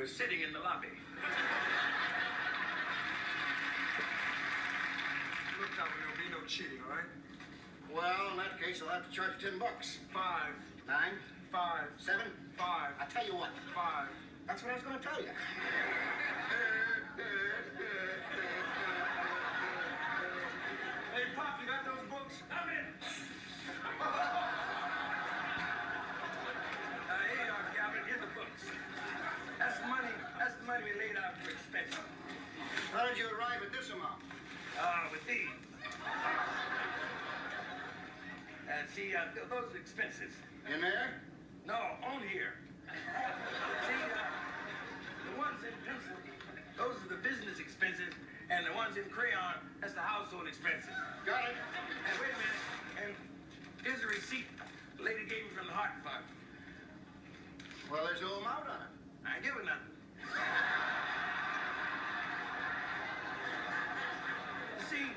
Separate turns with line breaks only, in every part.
were sitting in the lobby.
Look, Calvin, there'll be no cheating, all right?
Well, in that case, I'll have to charge you $10.
5,
9,
5,
7.
5,
I'll tell you what.
5.
That's what I was going to tell you.
Hey, Pop, you got those books?
I'm in. Here you are, Calvin. Here's the books. That's the money we laid out for expenses.
How did you arrive at this amount?
With these. See, those are expenses.
In there?
No, on here. See, the ones in pencil, those are the business expenses, and the ones in crayon, that's the household expenses.
Got it.
And wait a minute, and here's a receipt the lady gave me from the Heart Fund.
Well, there's no amount on it.
I ain't giving nothing. You see,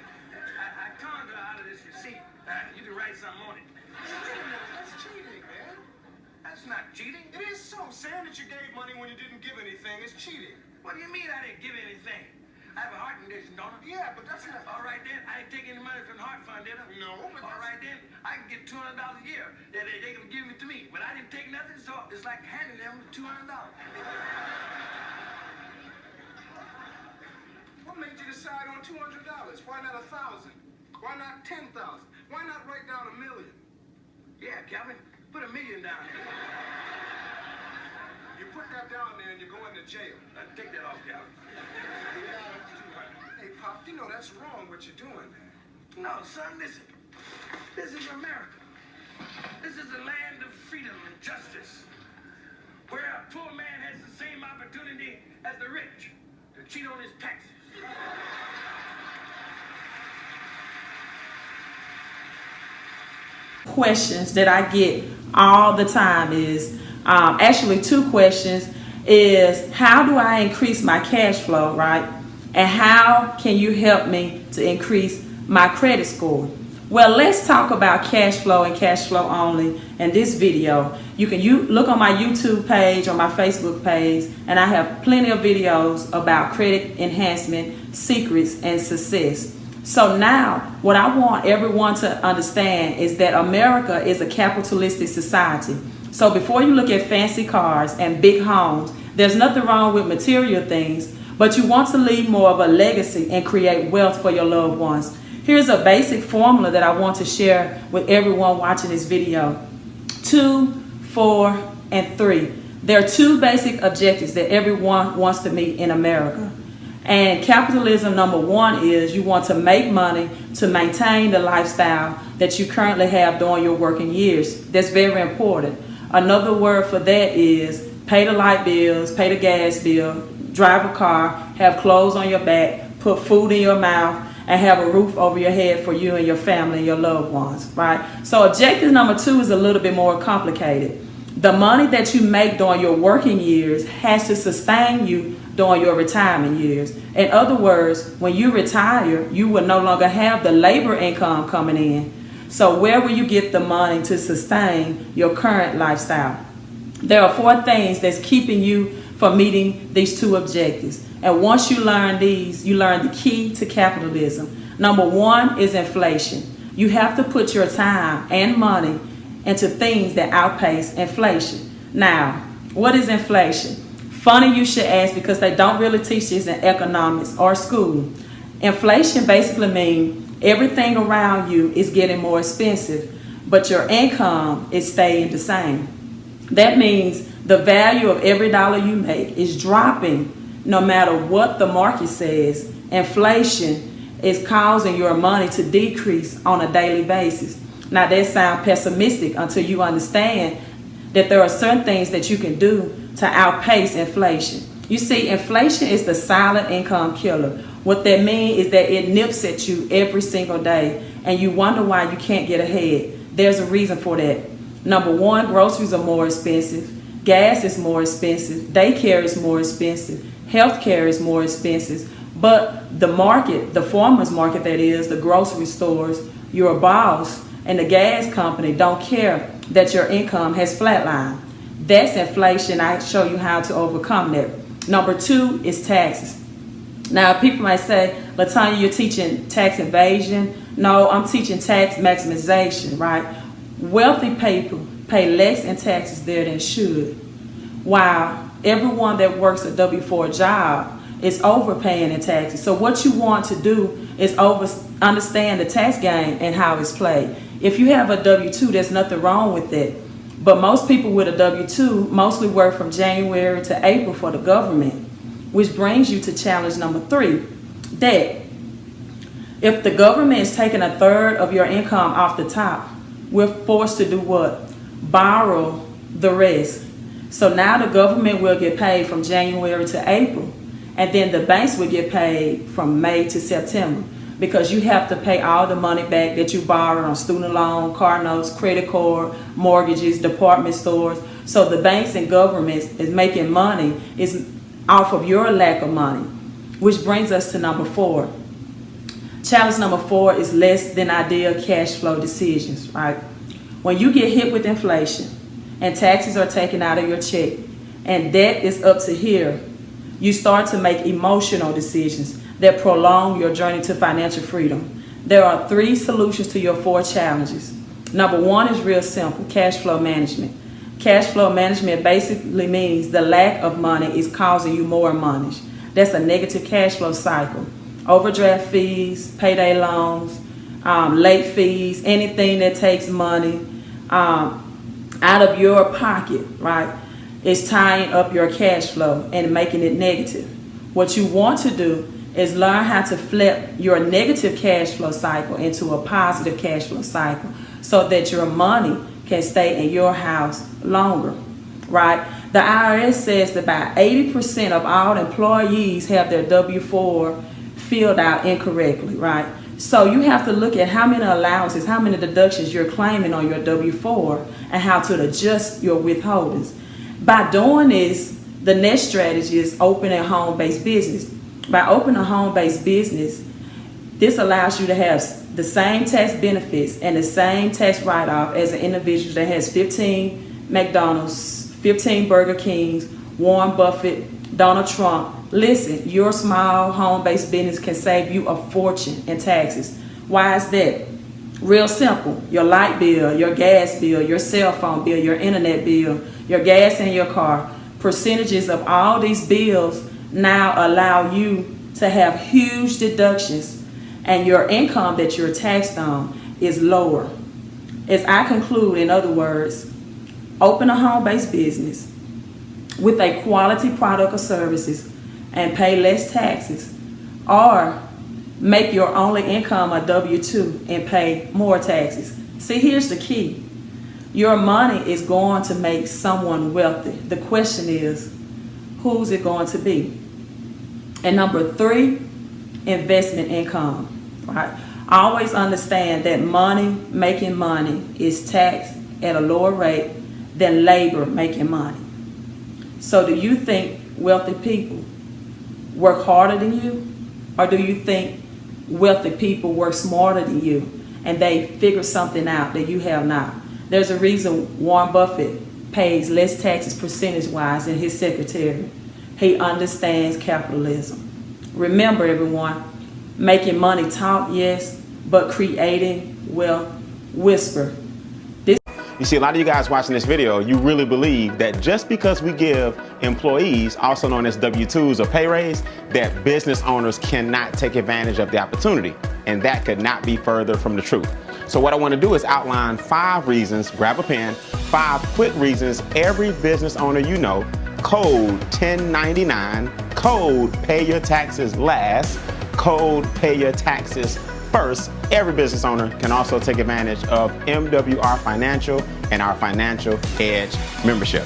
I conned her out of this receipt. You can write something on it.
That's cheating, man.
That's not cheating.
It is so. Saying that you gave money when you didn't give anything is cheating.
What do you mean I didn't give anything? I have a heart condition, don't I?
Yeah, but that's not...
All right then, I didn't take any money from the Heart Fund, did I?
No, but
All right then, I can get $200 a year. They can give it to me, but I didn't take nothing, so it's like handing them $200.
What made you decide on $200? Why not 1,000? Why not 10,000? Why not write down $1 million?
Yeah, Calvin, put $1 million down here.
You put that down there and you're going to jail.
Take that off, Calvin.
Hey, Pop, you know that's wrong what you're doing, man.
No, son, listen. This is America. This is a land of freedom and justice, where a poor man has the same opportunity as the rich to cheat on his taxes.
Questions that I get all the time is actually two questions is how do I increase my cash flow, right? And how can you help me to increase my credit score? Well, let's talk about cash flow and cash flow only in this video. You look on my YouTube page or my Facebook page, and I have plenty of videos about credit enhancement, secrets, and success. So now, what I want everyone to understand is that America is a capitalistic society. So before you look at fancy cars and big homes, there's nothing wrong with material things, but you want to leave more of a legacy and create wealth for your loved ones. Here's a basic formula that I want to share with everyone watching this video. 2, 4, and 3. There are two basic objectives that everyone wants to meet in America. And capitalism, number one, is you want to make money to maintain the lifestyle that you currently have during your working years. That's very important. Another word for that is pay the light bills, pay the gas bill, drive a car, have clothes on your back, put food in your mouth, and have a roof over your head for you and your family and your loved ones, right? So objective number 2 is a little bit more complicated. The money that you make during your working years has to sustain you during your retirement years. In other words, when you retire, you will no longer have the labor income coming in. So where will you get the money to sustain your current lifestyle? There are 4 things that's keeping you from meeting these 2 objectives. And once you learn these, you learn the key to capitalism. Number 1 is inflation. You have to put your time and money into things that outpace inflation. Now, what is inflation? Funny you should ask, because they don't really teach this in economics or school. Inflation basically means everything around you is getting more expensive, but your income is staying the same. That means the value of every dollar you make is dropping no matter what the market says. Inflation is causing your money to decrease on a daily basis. Now that sounds pessimistic until you understand that there are certain things that you can do to outpace inflation. You see, inflation is the silent income killer. What that means is that it nips at you every single day and you wonder why you can't get ahead. There's a reason for that. Number 1, groceries are more expensive. Gas is more expensive. Daycare is more expensive. Healthcare is more expensive. But the market, the farmer's market that is, the grocery stores, your boss, and the gas company don't care that your income has flatlined. That's inflation. I show you how to overcome that. Number 2 is taxes. Now, people might say, LaTanya, you're teaching tax evasion. No, I'm teaching tax maximization, right? Wealthy people pay less in taxes there than should, while everyone that works a W-4 job is overpaying in taxes. So what you want to do is understand the tax game and how it's played. If you have a W-2, there's nothing wrong with that. But most people with a W-2 mostly work from January to April for the government, which brings you to challenge number 3, debt. If the government is taking a third of your income off the top, we're forced to do what? Borrow the rest. So now the government will get paid from January to April, and then the banks will get paid from May to September, because you have to pay all the money back that you borrowed on student loan, car notes, credit card, mortgages, department stores. So the banks and governments is making money is off of your lack of money, which brings us to number 4. Challenge number 4 is less than ideal cash flow decisions, right? When you get hit with inflation and taxes are taken out of your check and debt is up to here, you start to make emotional decisions that prolong your journey to financial freedom. There are 3 solutions to your 4 challenges. Number 1 is real simple, cash flow management. Cash flow management basically means the lack of money is causing you more money. That's a negative cash flow cycle. Overdraft fees, payday loans, late fees, anything that takes money out of your pocket, right, is tying up your cash flow and making it negative. What you want to do is learn how to flip your negative cash flow cycle into a positive cash flow cycle so that your money can stay in your house longer, right? The IRS says that about 80% of all employees have their W-4 filled out incorrectly, right? So you have to look at how many allowances, how many deductions you're claiming on your W-4 and how to adjust your withholdings. By doing this, the next strategy is opening a home-based business. By opening a home-based business, this allows you to have the same tax benefits and the same tax write-off as an individual that has 15 McDonald's, 15 Burger Kings, Warren Buffett, Donald Trump. Listen, your small home-based business can save you a fortune in taxes. Why is that? Real simple. Your light bill, your gas bill, your cell phone bill, your internet bill, your gas in your car, percentages of all these bills now allow you to have huge deductions, and your income that you're taxed on is lower. As I conclude, in other words, open a home-based business with a quality product or services and pay less taxes, or make your only income a W-2 and pay more taxes. See, here's the key. Your money is going to make someone wealthy. The question is, who's it going to be? And number 3, investment income, right? Always understand that making money is taxed at a lower rate than labor making money. So do you think wealthy people work harder than you? Or do you think wealthy people work smarter than you and they figure something out that you have not? There's a reason Warren Buffett pays less taxes percentage-wise than his secretary. He understands capitalism. Remember, everyone, making money talk, yes, but creating wealth whisper.
You see, a lot of you guys watching this video, you really believe that just because we give employees, also known as W-2s or pay raise, that business owners cannot take advantage of the opportunity. And that could not be further from the truth. So what I want to do is outline 5 reasons, grab a pen, 5 quick reasons every business owner you know, code 1099, code pay your taxes last, code pay your taxes first. Every business owner can also take advantage of MWR Financial and our Financial Edge membership.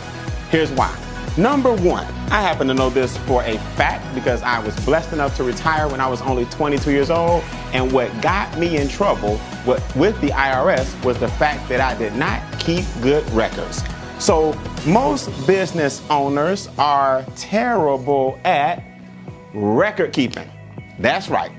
Here's why. Number 1, I happen to know this for a fact because I was blessed enough to retire when I was only 22 years old, and what got me in trouble with the IRS was the fact that I did not keep good records. So most business owners are terrible at record keeping. That's right.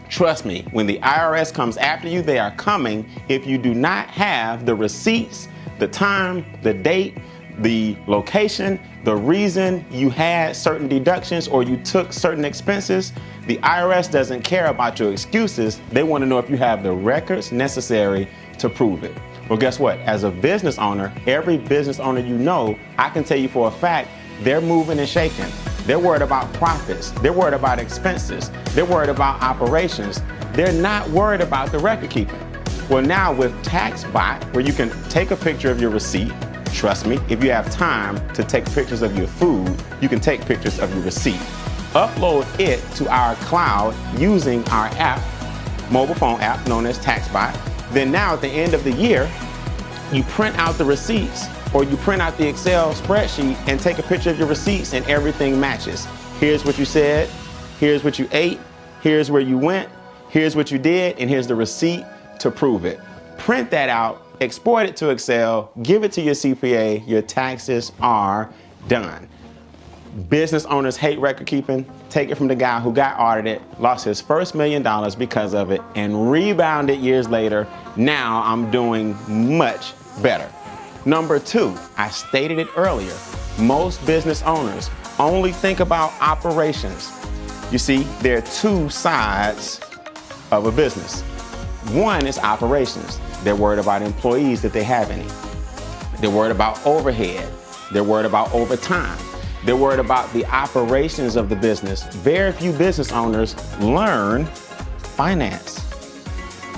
Trust me, when the IRS comes after you, they are coming if you do not have the receipts, the time, the date, the location, the reason you had certain deductions or you took certain expenses. The IRS doesn't care about your excuses. They want to know if you have the records necessary to prove it. Well, guess what? As a business owner, every business owner you know, I can tell you for a fact, they're moving and shaking. They're worried about profits. They're worried about expenses. They're worried about operations. They're not worried about the record keeping. Well, now with TaxBot, where you can take a picture of your receipt, trust me, if you have time to take pictures of your food, you can take pictures of your receipt. Upload it to our cloud using our app, mobile phone app known as TaxBot. Then now at the end of the year, you print out the receipts or you print out the Excel spreadsheet and take a picture of your receipts and everything matches. Here's what you said, here's what you ate, here's where you went, here's what you did, and here's the receipt to prove it. Print that out, export it to Excel, give it to your CPA, your taxes are done. Business owners hate record keeping. Take it from the guy who got audited, lost his first $1 million because of it, and rebounded years later. Now I'm doing much better. Number two, I stated it earlier, most business owners only think about operations. You see, there are two sides of a business. One is operations. They're worried about employees if they have any. They're worried about overhead. They're worried about overtime. They're worried about the operations of the business. Very few business owners learn finance.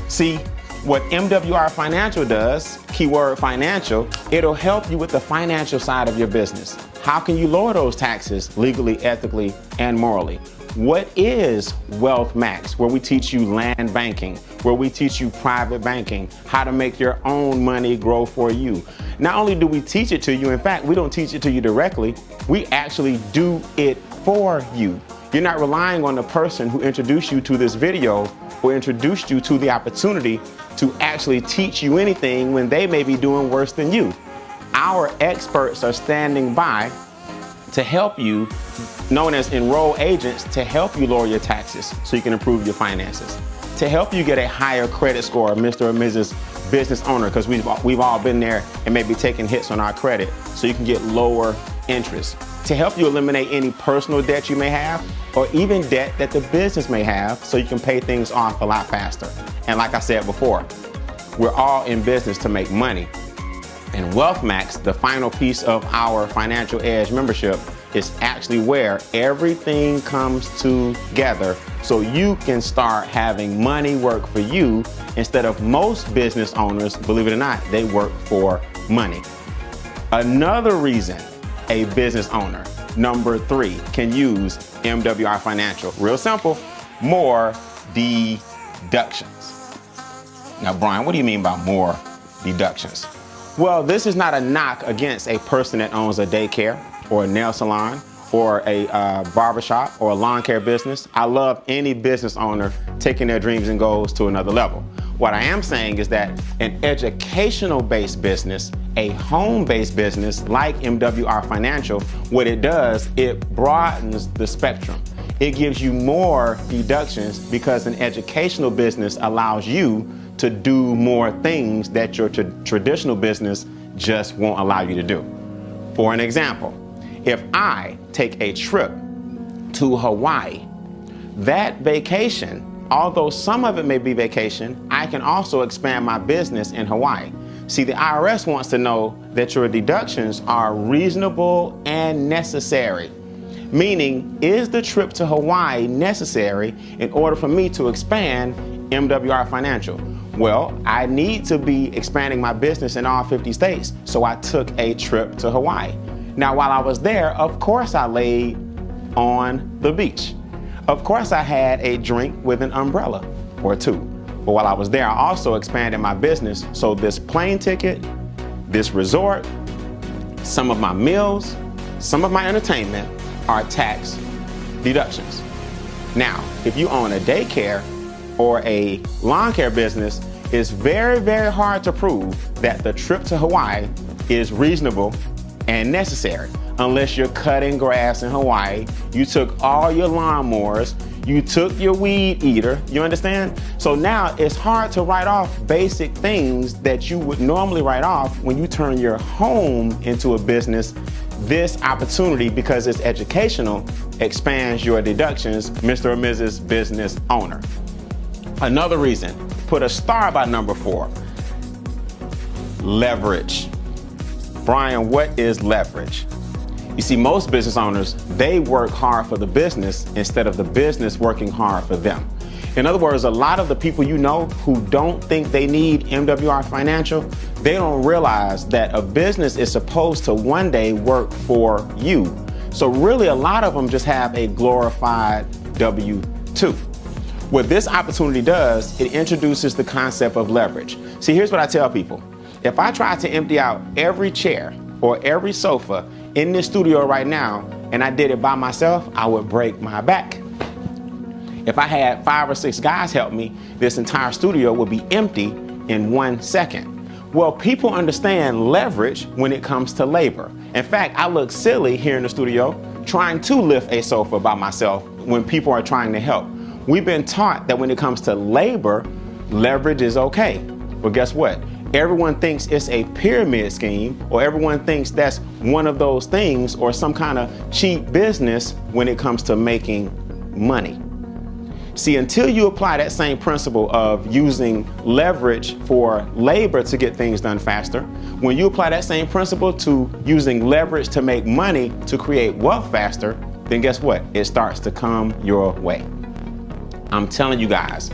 See, what MWR Financial does, keyword financial, it'll help you with the financial side of your business. How can you lower those taxes legally, ethically, and morally? What is WealthMax, where we teach you land banking, where we teach you private banking, how to make your own money grow for you. Not only do we teach it to you, in fact, we don't teach it to you directly, we actually do it for you. You're not relying on the person who introduced you to this video or introduced you to the opportunity to actually teach you anything when they may be doing worse than you. Our experts are standing by to help you, known as enroll agents, to help you lower your taxes so you can improve your finances, to help you get a higher credit score, Mr. or Mrs. Business Owner, because we've all been there and maybe taking hits on our credit so you can get lower interest, to help you eliminate any personal debt you may have or even debt that the business may have so you can pay things off a lot faster. And like I said before, we're all in business to make money. And WealthMax, the final piece of our Financial Edge membership, is actually where everything comes together so you can start having money work for you instead of most business owners, believe it or not, they work for money. Another reason a business owner, number three, can use MWR Financial, real simple, more deductions. Now, Brian, what do you mean by more deductions? Well, this is not a knock against a person that owns a daycare or a nail salon or a barbershop or a lawn care business. I love any business owner taking their dreams and goals to another level. What I am saying is that an educational-based business, a home-based business like MWR Financial, what it does, it broadens the spectrum. It gives you more deductions because an educational business allows you to do more things that your traditional business just won't allow you to do. For an example, if I take a trip to Hawaii, that vacation, although some of it may be vacation, I can also expand my business in Hawaii. See, the IRS wants to know that your deductions are reasonable and necessary. Meaning, is the trip to Hawaii necessary in order for me to expand MWR Financial? Well, I need to be expanding my business in all 50 states, so I took a trip to Hawaii. Now, while I was there, of course I laid on the beach. Of course I had a drink with an umbrella or two. But while I was there, I also expanded my business, so this plane ticket, this resort, some of my meals, some of my entertainment are tax deductions. Now, if you own a daycare or a lawn care business, it's very, very hard to prove that the trip to Hawaii is reasonable and necessary. unless you're cutting grass in Hawaii. You took all your lawnmowers. You took your weed eater. You understand? So now it's hard to write off basic things that you would normally write off when you turn your home into a business. This opportunity, because it's educational, expands your deductions, Mr. or Mrs. Business Owner. Another reason, put a star by number 4. Leverage. Brian, what is leverage? You see, most business owners, they work hard for the business instead of the business working hard for them. In other words, a lot of the people you know who don't think they need MWR Financial, they don't realize that a business is supposed to one day work for you. So really, a lot of them just have a glorified W-2. What this opportunity does, it introduces the concept of leverage. See, here's what I tell people. If I try to empty out every chair or every sofa in this studio right now, and I did it by myself, I would break my back. If I had 5 or 6 guys help me, this entire studio would be empty in 1 second. Well, people understand leverage when it comes to labor. In fact, I look silly here in the studio trying to lift a sofa by myself when people are trying to help. We've been taught that when it comes to labor, leverage is okay. Well, guess what? Everyone thinks it's a pyramid scheme, or everyone thinks that's one of those things or some kind of cheap business when it comes to making money. See, until you apply that same principle of using leverage for labor to get things done faster, when you apply that same principle to using leverage to make money to create wealth faster, then guess what? It starts to come your way. I'm telling you guys,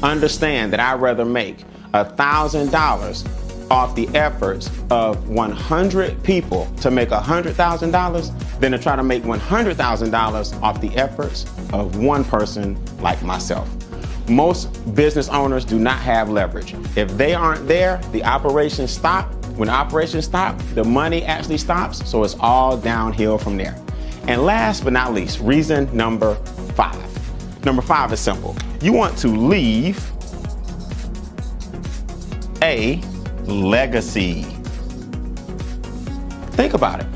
understand that I'd rather make $1,000 off the efforts of 100 people to make $100,000 than to try to make $100,000 off the efforts of one person like myself. Most business owners do not have leverage. If they aren't there, the operations stop. When operations stop, the money actually stops, so it's all downhill from there. And last but not least, reason number 5. Number 5 is simple. You want to leave a legacy. Think about it.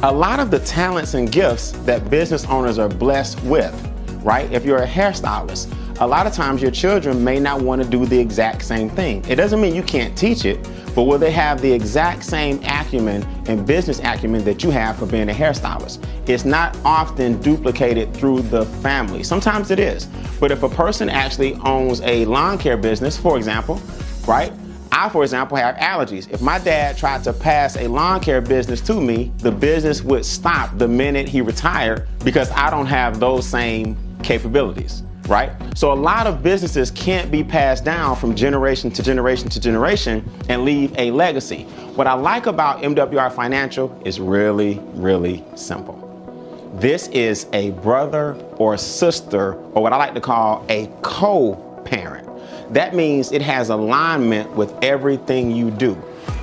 A lot of the talents and gifts that business owners are blessed with, right? If you're a hairstylist, a lot of times your children may not want to do the exact same thing. It doesn't mean you can't teach it, but will they have the exact same acumen and business acumen that you have for being a hairstylist? It's not often duplicated through the family. Sometimes it is. But if a person actually owns a lawn care business, for example, right? I, for example, have allergies. If my dad tried to pass a lawn care business to me, the business would stop the minute he retired because I don't have those same capabilities, right? So a lot of businesses can't be passed down from generation to generation to generation and leave a legacy. What I like about MWR Financial is really, really simple. This is a brother or sister, or what I like to call a co-parent. That means it has alignment with everything you do.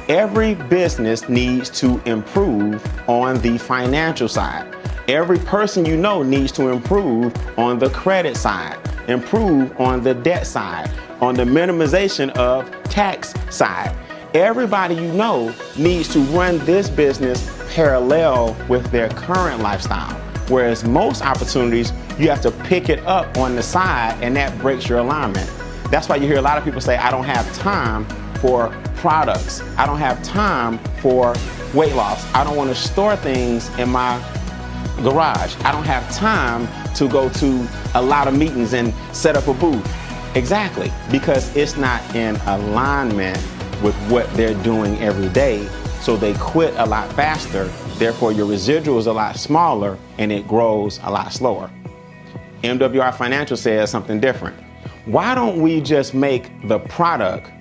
Every business needs to improve on the financial side. Every person you know needs to improve on the credit side, improve on the debt side, on the minimization of tax side. Everybody you know needs to run this business parallel with their current lifestyle. Whereas most opportunities, you have to pick it up on the side, and that breaks your alignment. That's why you hear a lot of people say, I don't have time for products. I don't have time for weight loss. I don't want to store things in my garage. I don't have time to go to a lot of meetings and set up a booth. Exactly, because it's not in alignment with what they're doing every day. So they quit a lot faster. Therefore, your residual is a lot smaller and it grows a lot slower. MWR Financial says something different. Why don't we just make the product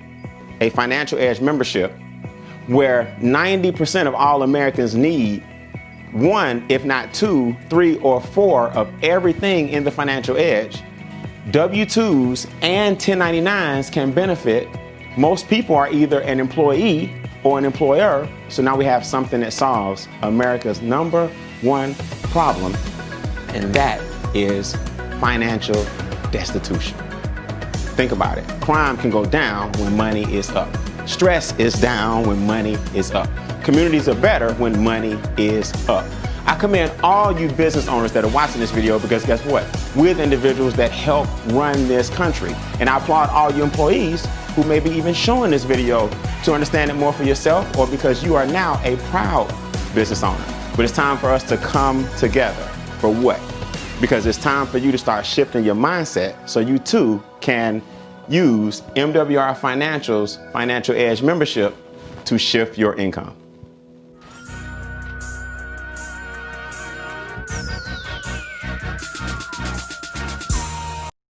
a Financial Edge membership where 90% of all Americans need 1, if not 2, 3, or 4 of everything in the Financial Edge. W-2s and 1099s can benefit. Most people are either an employee or an employer, so now we have something that solves America's number 1 problem, and that is financial destitution. Think about it. Crime can go down when money is up. Stress is down when money is up. Communities are better when money is up. I commend all you business owners that are watching this video because guess what? We're the individuals that help run this country. And I applaud all you employees who may be even showing this video to understand it more for yourself or because you are now a proud business owner. But it's time for us to come together. For what? Because it's time for you to start shifting your mindset so you too can use MWR Financial's Financial Edge membership to shift your income.